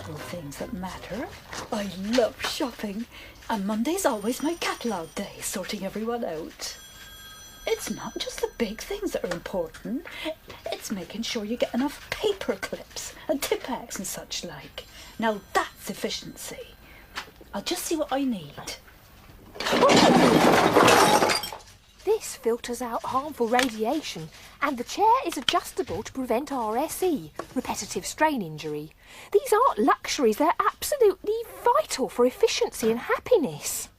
little things that matter. I love shopping, and Monday's always my catalogue day, sorting everyone out. It's not just the big things that are important. It's making sure you get enough paper clips and Tipp-Ex and such like. Now that's efficiency. I'll just see what I need. This filters out harmful radiation, and the chair is adjustable to prevent RSE, repetitive strain injury. These aren't luxuries, they're absolutely vital for efficiency and happiness.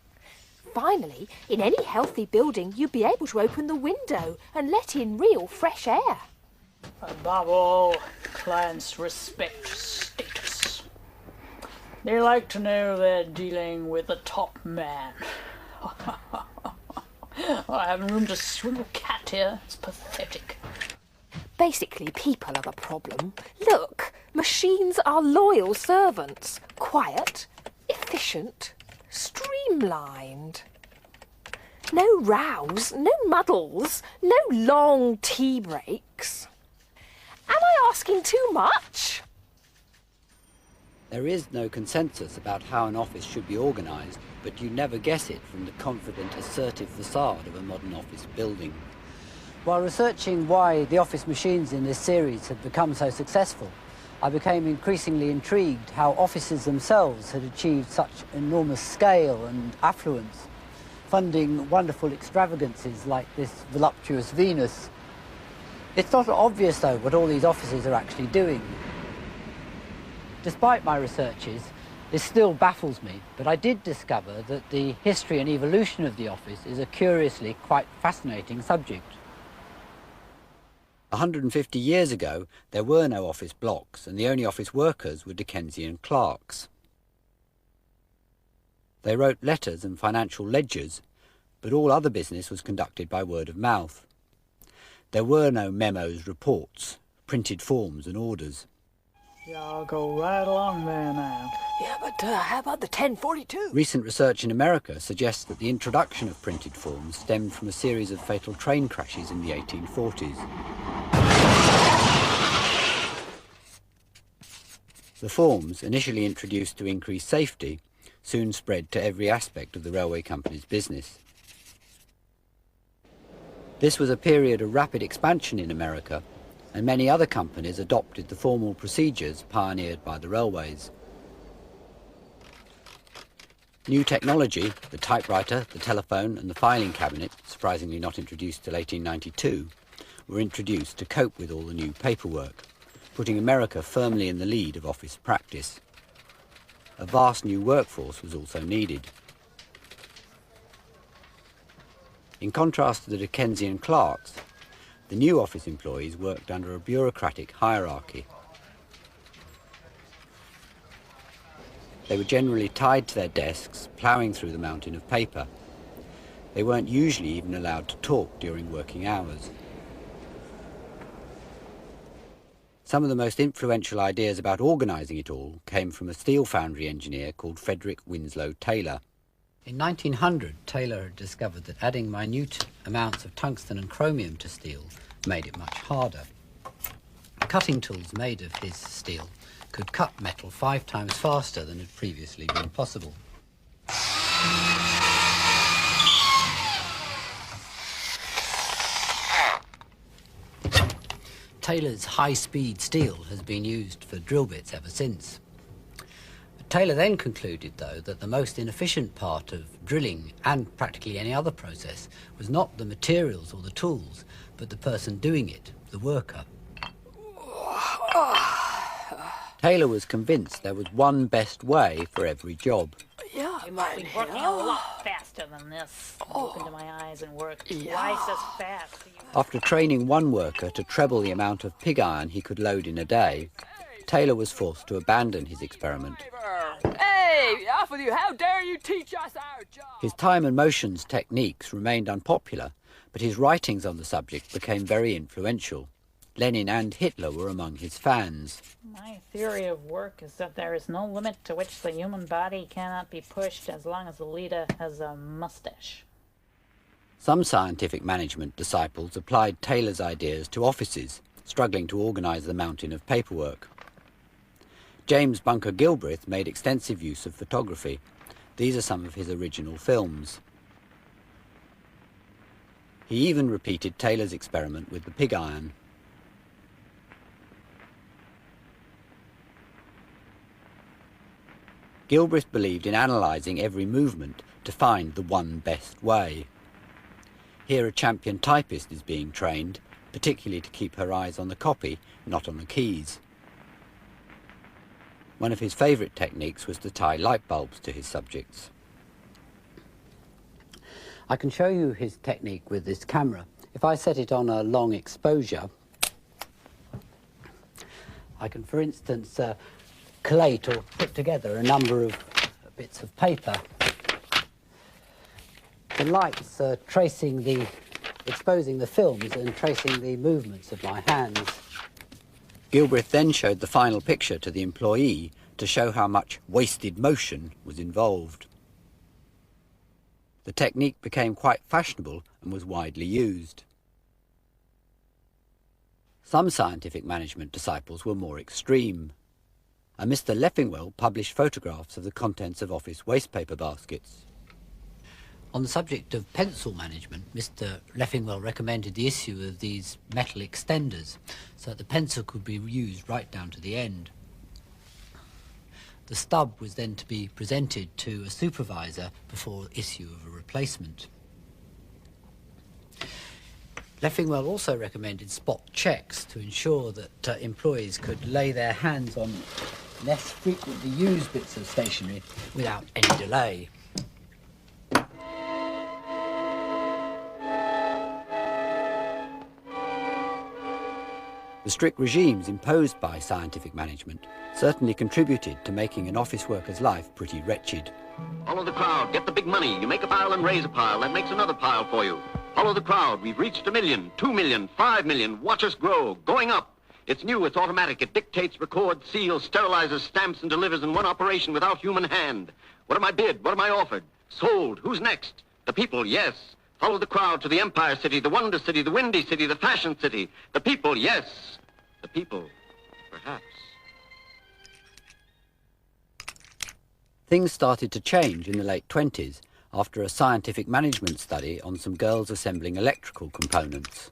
Finally, in any healthy building, you'd be able to open the window and let in real fresh air. Above all, clients respect status. They like to know they're dealing with the top man. I haven't room to swim a cat here. It's pathetic. Basically, people are the problem. Look, machines are loyal servants. Quiet, efficient, streamlined. No rows, no muddles, no long tea breaks. Am I asking too much? There is no consensus about how an office should be organised, but you never guess it from the confident, assertive facade of a modern office building. While researching why the office machines in this series had become so successful, I became increasingly intrigued how offices themselves had achieved such enormous scale and affluence, funding wonderful extravagances like this voluptuous Venus. It's not obvious, though, what all these offices are actually doing. Despite my researches, this still baffles me, but I did discover that the history and evolution of the office is a curiously quite fascinating subject. 150 years ago, there were no office blocks, and the only office workers were Dickensian clerks. They wrote letters and financial ledgers, but all other business was conducted by word of mouth. There were no memos, reports, printed forms and orders. Y'all go right along there now. Yeah, but how about the 1042? Recent research in America suggests that the introduction of printed forms stemmed from a series of fatal train crashes in the 1840s. The forms, initially introduced to increase safety, soon spread to every aspect of the railway company's business. This was a period of rapid expansion in America, and many other companies adopted the formal procedures pioneered by the railways. New technology, the typewriter, the telephone and the filing cabinet, surprisingly not introduced till 1892, were introduced to cope with all the new paperwork, putting America firmly in the lead of office practice. A vast new workforce was also needed. In contrast to the Dickensian clerks, the new office employees worked under a bureaucratic hierarchy. They were generally tied to their desks, ploughing through the mountain of paper. They weren't usually even allowed to talk during working hours. Some of the most influential ideas about organising it all came from a steel foundry engineer called Frederick Winslow Taylor. In 1900, Taylor had discovered that adding minute amounts of tungsten and chromium to steel made it much harder. Cutting tools made of his steel could cut metal 5 times faster than had previously been possible. Taylor's high-speed steel has been used for drill bits ever since. Taylor then concluded, though, that the most inefficient part of drilling and practically any other process was not the materials or the tools, but the person doing it, the worker. Taylor was convinced there was one best way for every job. Yeah, You must be working a lot faster than this. Look into my eyes and work twice as fast. After training one worker to treble the amount of pig iron he could load in a day, Taylor was forced to abandon his experiment. Hey, off with you! How dare you teach us our job? His time and motions techniques remained unpopular, but his writings on the subject became very influential. Lenin and Hitler were among his fans. My theory of work is that there is no limit to which the human body cannot be pushed as long as the leader has a mustache. Some scientific management disciples applied Taylor's ideas to offices, struggling to organise the mountain of paperwork. James Bunker Gilbreth made extensive use of photography. These are some of his original films. He even repeated Taylor's experiment with the pig iron. Gilbreth believed in analysing every movement to find the one best way. Here a champion typist is being trained, particularly to keep her eyes on the copy, not on the keys. One of his favourite techniques was to tie light bulbs to his subjects. I can show you his technique with this camera. If I set it on a long exposure, I can, for instance, collate or put together a number of bits of paper. The lights are exposing the films and tracing the movements of my hands. Gilbreth then showed the final picture to the employee to show how much wasted motion was involved. The technique became quite fashionable and was widely used. Some scientific management disciples were more extreme, and Mr. Leffingwell published photographs of the contents of office wastepaper baskets. On the subject of pencil management, Mr. Leffingwell recommended the issue of these metal extenders so that the pencil could be used right down to the end. The stub was then to be presented to a supervisor before issue of a replacement. Leffingwell also recommended spot checks to ensure that employees could lay their hands on less frequently used bits of stationery without any delay. The strict regimes imposed by scientific management certainly contributed to making an office worker's life pretty wretched. Follow the crowd, get the big money. You make a pile and raise a pile. That makes another pile for you. Follow the crowd. We've reached 1 million, 2 million, 5 million. Watch us grow. Going up. It's new, it's automatic. It dictates, records, seals, sterilizes, stamps, and delivers in one operation without human hand. What am I bid? What am I offered? Sold. Who's next? The people, yes. Follow the crowd to the Empire City, the Wonder City, the Windy City, the Fashion City. The people, yes. The people, perhaps. Things started to change in the late 20s after a scientific management study on some girls assembling electrical components.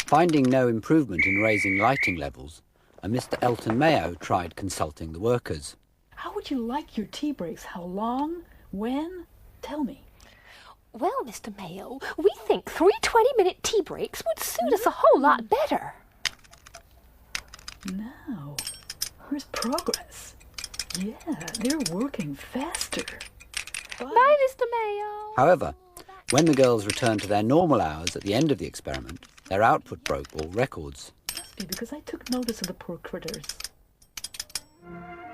Finding no improvement in raising lighting levels, a Mr. Elton Mayo tried consulting the workers. How would you like your tea breaks? How long? When? Tell me. Well, Mr. Mayo, we think 3 20-minute tea breaks would suit us a whole lot better. Now, where's progress? Yeah, they're working faster. Bye, Mr. Mayo. However, when the girls returned to their normal hours at the end of the experiment, their output broke all records. Must be because I took notice of the poor critters.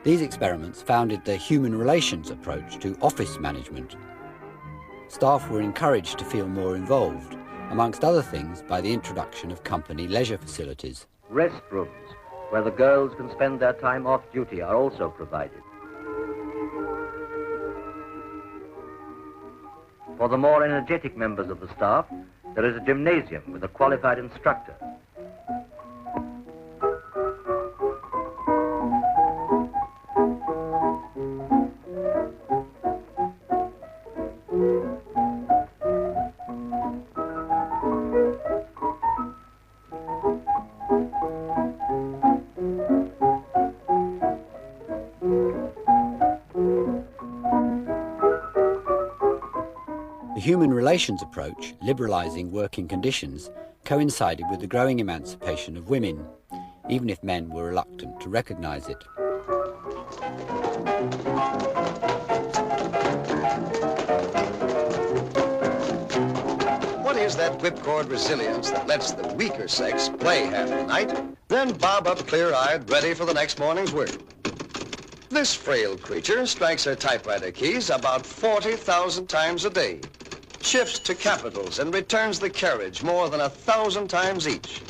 These experiments founded the human relations approach to office management. Staff were encouraged to feel more involved, amongst other things by the introduction of company leisure facilities. Restrooms, where the girls can spend their time off duty, are also provided. For the more energetic members of the staff, there is a gymnasium with a qualified instructor. The human relations approach, liberalising working conditions, coincided with the growing emancipation of women, even if men were reluctant to recognise it. What is that whipcord resilience that lets the weaker sex play half the night, then bob up clear-eyed, ready for the next morning's work? This frail creature strikes her typewriter keys about 40,000 times a day, shifts to capitals and returns the carriage more than 1,000 times each.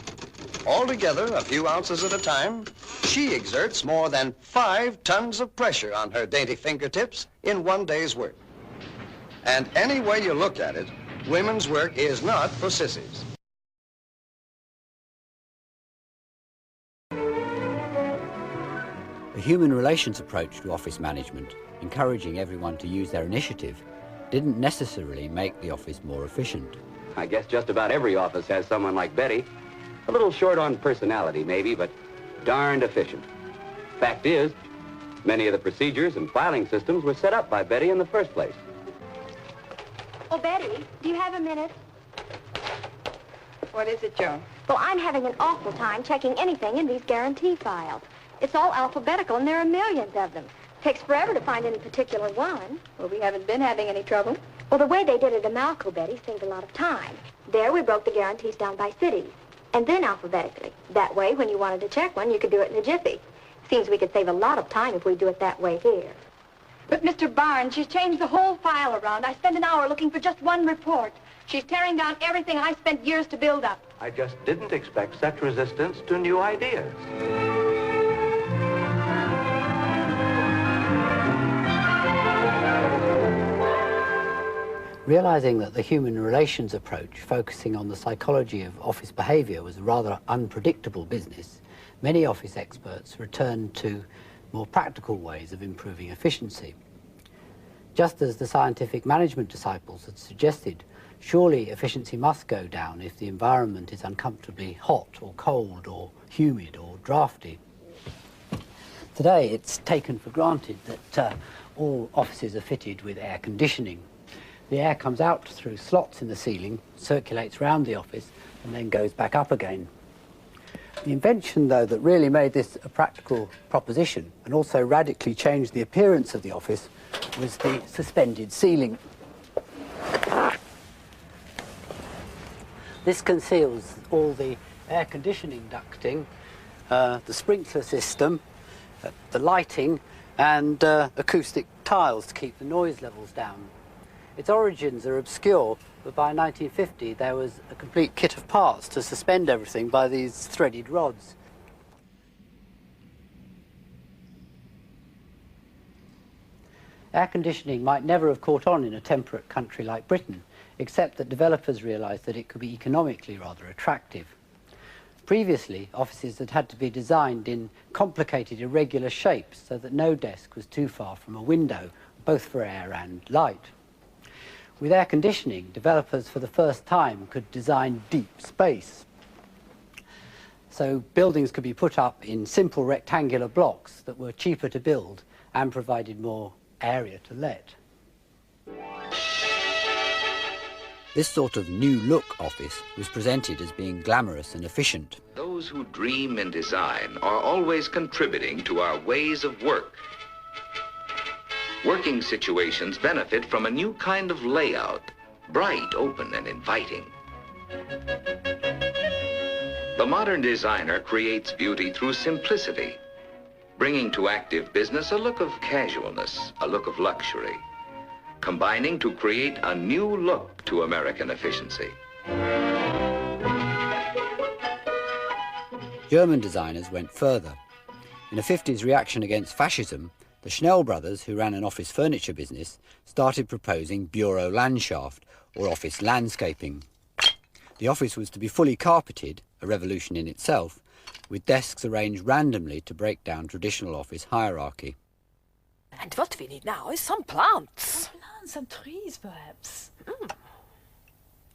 Altogether, a few ounces at a time, she exerts more than 5 tons of pressure on her dainty fingertips in one day's work. And any way you look at it, women's work is not for sissies. A human relations approach to office management, encouraging everyone to use their initiative, didn't necessarily make the office more efficient. I guess just about every office has someone like Betty. A little short on personality, maybe, but darned efficient. Fact is, many of the procedures and filing systems were set up by Betty in the first place. Oh, Betty, do you have a minute? What is it, Joan? Well, I'm having an awful time checking anything in these guarantee files. It's all alphabetical, and there are millions of them. Takes forever to find any particular one. Well, we haven't been having any trouble. Well, the way they did it at Amalco, Betty, saved a lot of time. There, we broke the guarantees down by cities, and then alphabetically. That way, when you wanted to check one, you could do it in a jiffy. Seems we could save a lot of time if we do it that way here. But, Mr. Barnes, she's changed the whole file around. I spent an hour looking for just one report. She's tearing down everything I spent years to build up. I just didn't expect such resistance to new ideas. Realizing that the human relations approach, focusing on the psychology of office behavior, was a rather unpredictable business, many office experts returned to more practical ways of improving efficiency. Just as the scientific management disciples had suggested, surely efficiency must go down if the environment is uncomfortably hot or cold or humid or drafty. Today, it's taken for granted that all offices are fitted with air conditioning. The air comes out through slots in the ceiling, circulates around the office, and then goes back up again. The invention, though, that really made this a practical proposition and also radically changed the appearance of the office was the suspended ceiling. This conceals all the air conditioning ducting, the sprinkler system, the lighting, and acoustic tiles to keep the noise levels down. Its origins are obscure, but by 1950 there was a complete kit of parts to suspend everything by these threaded rods. Air conditioning might never have caught on in a temperate country like Britain, except that developers realised that it could be economically rather attractive. Previously, offices had had to be designed in complicated, irregular shapes so that no desk was too far from a window, both for air and light. With air conditioning, developers for the first time could design deep space. So buildings could be put up in simple rectangular blocks that were cheaper to build and provided more area to let. This sort of new look office was presented as being glamorous and efficient. Those who dream and design are always contributing to our ways of work. Working situations benefit from a new kind of layout, bright, open, and inviting. The modern designer creates beauty through simplicity, bringing to active business a look of casualness, a look of luxury, combining to create a new look to American efficiency. German designers went further. In a 50s reaction against fascism, the Schnell brothers, who ran an office furniture business, started proposing Bureau Landschaft, or office landscaping. The office was to be fully carpeted, a revolution in itself, with desks arranged randomly to break down traditional office hierarchy. And what we need now is some plants. Some plants, some trees, perhaps.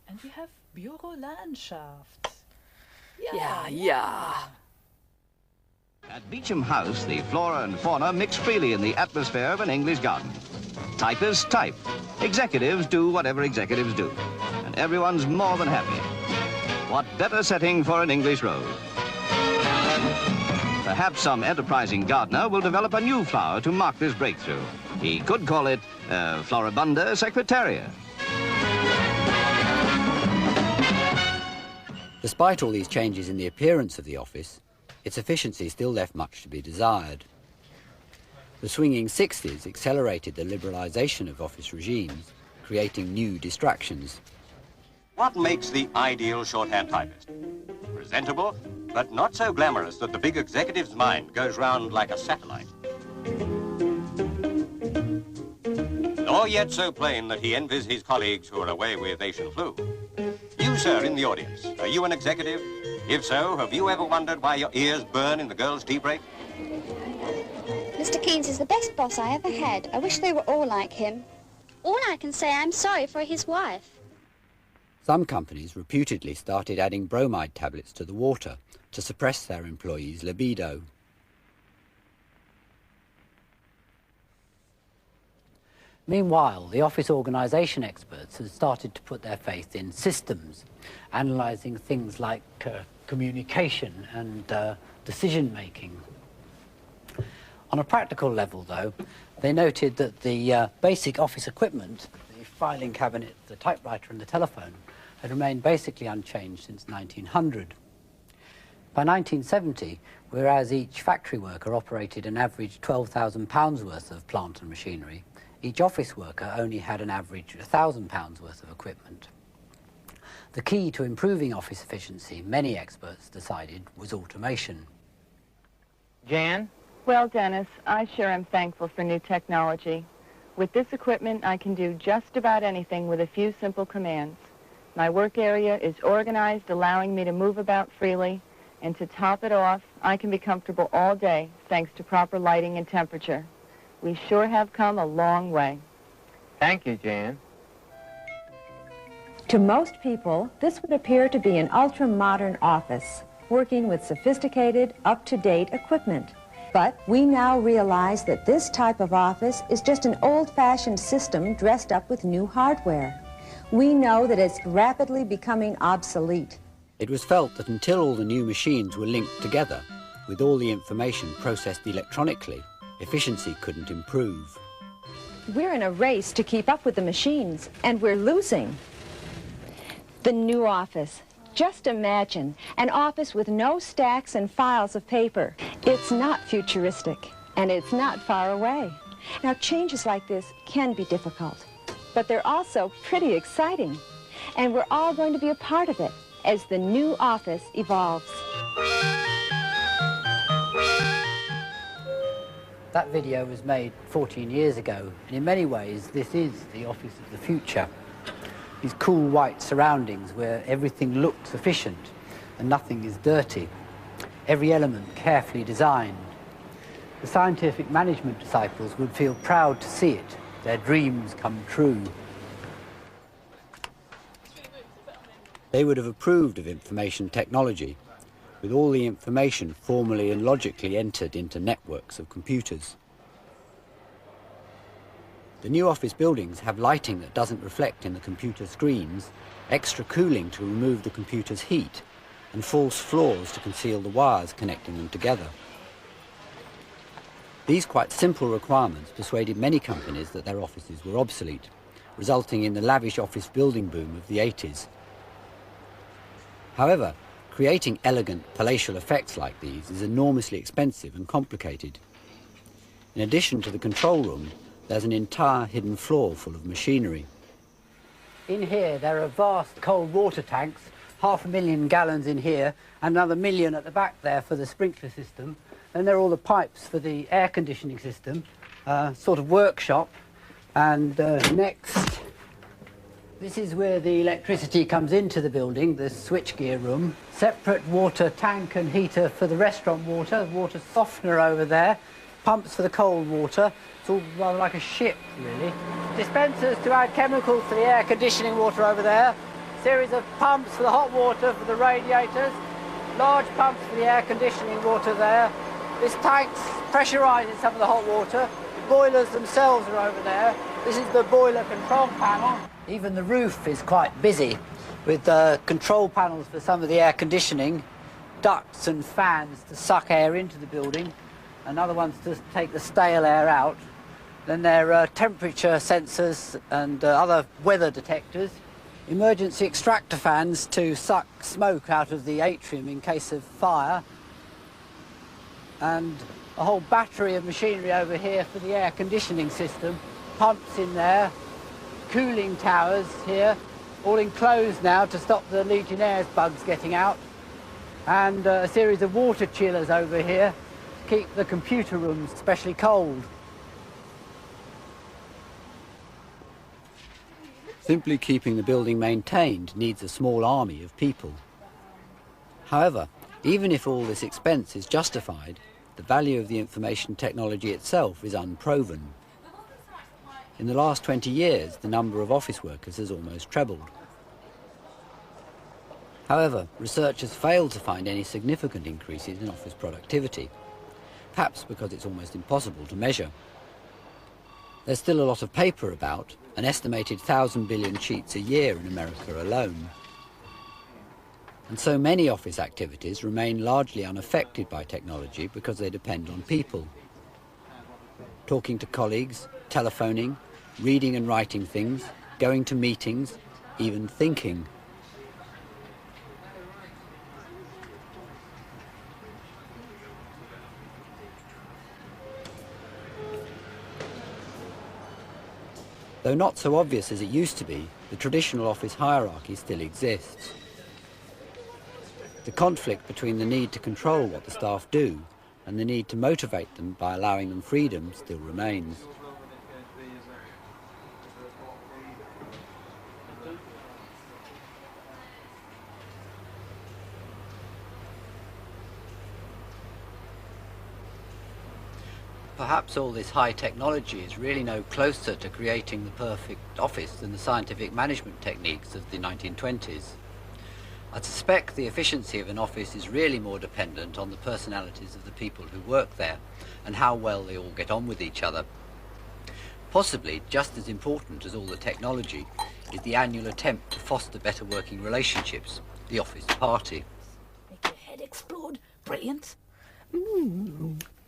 And we have Bureau Landschaft. Yeah. At Beecham House, the flora and fauna mix freely in the atmosphere of an English garden. Typists type. Executives do whatever executives do. And everyone's more than happy. What better setting for an English rose? Perhaps some enterprising gardener will develop a new flower to mark this breakthrough. He could call it Floribunda secretaria. Despite all these changes in the appearance of the office, its efficiency still left much to be desired. The swinging 60s accelerated the liberalisation of office regimes, creating new distractions. What makes the ideal shorthand typist? Presentable, but not so glamorous that the big executive's mind goes round like a satellite. Nor yet so plain that he envies his colleagues who are away with Asian flu. You, sir, in the audience, are you an executive? If so, have you ever wondered why your ears burn in the girls' tea break? Mr. Keynes is the best boss I ever had. I wish they were all like him. All I can say, I'm sorry for his wife. Some companies reputedly started adding bromide tablets to the water to suppress their employees' libido. Meanwhile, the office organisation experts had started to put their faith in systems, analysing things like communication and decision-making. On a practical level, though, they noted that the basic office equipment, the filing cabinet, the typewriter and the telephone, had remained basically unchanged since 1900. By 1970, whereas each factory worker operated an average £12,000 worth of plant and machinery, each office worker only had an average £1,000 worth of equipment. The key to improving office efficiency, many experts decided, was automation. Jan? Well, Dennis, I sure am thankful for new technology. With this equipment, I can do just about anything with a few simple commands. My work area is organized, allowing me to move about freely, and to top it off, I can be comfortable all day, thanks to proper lighting and temperature. We sure have come a long way. Thank you, Jan. To most people, this would appear to be an ultra-modern office, working with sophisticated, up-to-date equipment. But we now realize that this type of office is just an old-fashioned system dressed up with new hardware. We know that it's rapidly becoming obsolete. It was felt that until all the new machines were linked together, with all the information processed electronically, efficiency couldn't improve. We're in a race to keep up with the machines, and we're losing. The new office. Just imagine, an office with no stacks and files of paper. It's not futuristic, and it's not far away. Now, changes like this can be difficult, but they're also pretty exciting, and we're all going to be a part of it as the new office evolves. That video was made 14 years ago, and in many ways this is the office of the future. These cool white surroundings where everything looks efficient and nothing is dirty. Every element carefully designed. The scientific management disciples would feel proud to see it, their dreams come true. They would have approved of information technology, with all the information formally and logically entered into networks of computers. The new office buildings have lighting that doesn't reflect in the computer screens, extra cooling to remove the computer's heat, and false floors to conceal the wires connecting them together. These quite simple requirements persuaded many companies that their offices were obsolete, resulting in the lavish office building boom of the 80s. However, creating elegant palatial effects like these is enormously expensive and complicated. In addition to the control room, there's an entire hidden floor full of machinery. In here there are vast cold water tanks, 500,000 gallons in here, and another 1 million at the back there for the sprinkler system. And there are all the pipes for the air conditioning system, sort of workshop. And next, this is where the electricity comes into the building, the switchgear room. Separate water tank and heater for the restaurant water, water softener over there, pumps for the cold water. It's all rather like a ship, really. Dispensers to add chemicals to the air conditioning water over there. Series of pumps for the hot water for the radiators. Large pumps for the air conditioning water there. This tank pressurises some of the hot water. The boilers themselves are over there. This is the boiler control panel. Even the roof is quite busy with control panels for some of the air conditioning, ducts and fans to suck air into the building, and other ones to take the stale air out. Then there are temperature sensors and other weather detectors, emergency extractor fans to suck smoke out of the atrium in case of fire, and a whole battery of machinery over here for the air conditioning system, pumps in there, cooling towers here, all enclosed now to stop the Legionnaires bugs getting out, and a series of water chillers over here to keep the computer rooms especially cold. Simply keeping the building maintained needs a small army of people. However, even if all this expense is justified, the value of the information technology itself is unproven. In the last 20 years, the number of office workers has almost trebled. However, researchers failed to find any significant increases in office productivity, perhaps because it's almost impossible to measure. There's still a lot of paper about, an estimated 1,000 billion sheets a year in America alone. And so many office activities remain largely unaffected by technology because they depend on people. Talking to colleagues, telephoning, reading and writing things, going to meetings, even thinking. Though not so obvious as it used to be, the traditional office hierarchy still exists. The conflict between the need to control what the staff do and the need to motivate them by allowing them freedom still remains. Perhaps all this high technology is really no closer to creating the perfect office than the scientific management techniques of the 1920s. I suspect the efficiency of an office is really more dependent on the personalities of the people who work there and how well they all get on with each other. Possibly just as important as all the technology is the annual attempt to foster better working relationships, the office party. Make your head explode. Brilliant.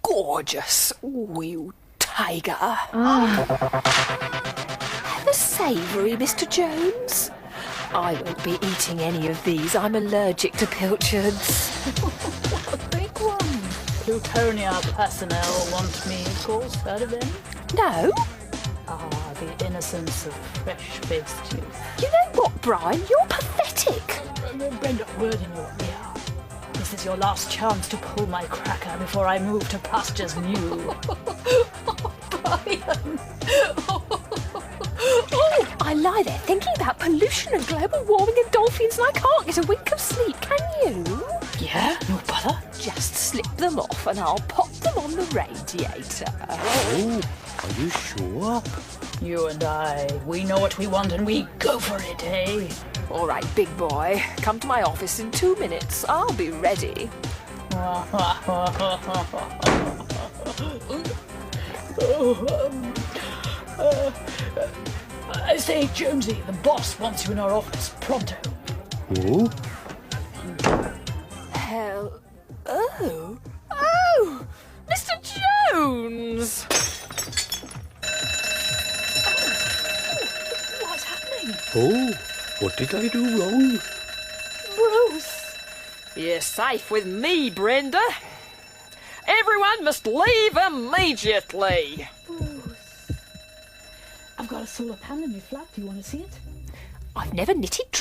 Gorgeous. Oh, you tiger. Have a savoury, Mr. Jones. I won't be eating any of these. I'm allergic to pilchards. A big one. Plutonia personnel want me, of course. Heard of them? No. Ah, the innocence of fresh-faced youth. You know what, Brian? You're pathetic. Brenda, word in your ear. This is your last chance to pull my cracker before I move to pastures new. Brian. Oh, I lie there thinking about pollution and global warming and dolphins and I can't get a wink of sleep, can you? Yeah? No bother? Just slip them off and I'll pop them on the radiator. Oh, are you sure? You and I, we know what we want and we go for it, eh? All right, big boy. Come to my office in 2 minutes. I'll be ready. I say, Jonesy, the boss wants you in our office pronto. Oh? Hell. Oh. Oh! Mr. Jones! What's happening? Oh, what did I do wrong? Bruce! You're safe with me, Brenda. Everyone must leave immediately. Bruce. I've got a solar panel in my flat. Do you want to see it? I've never knitted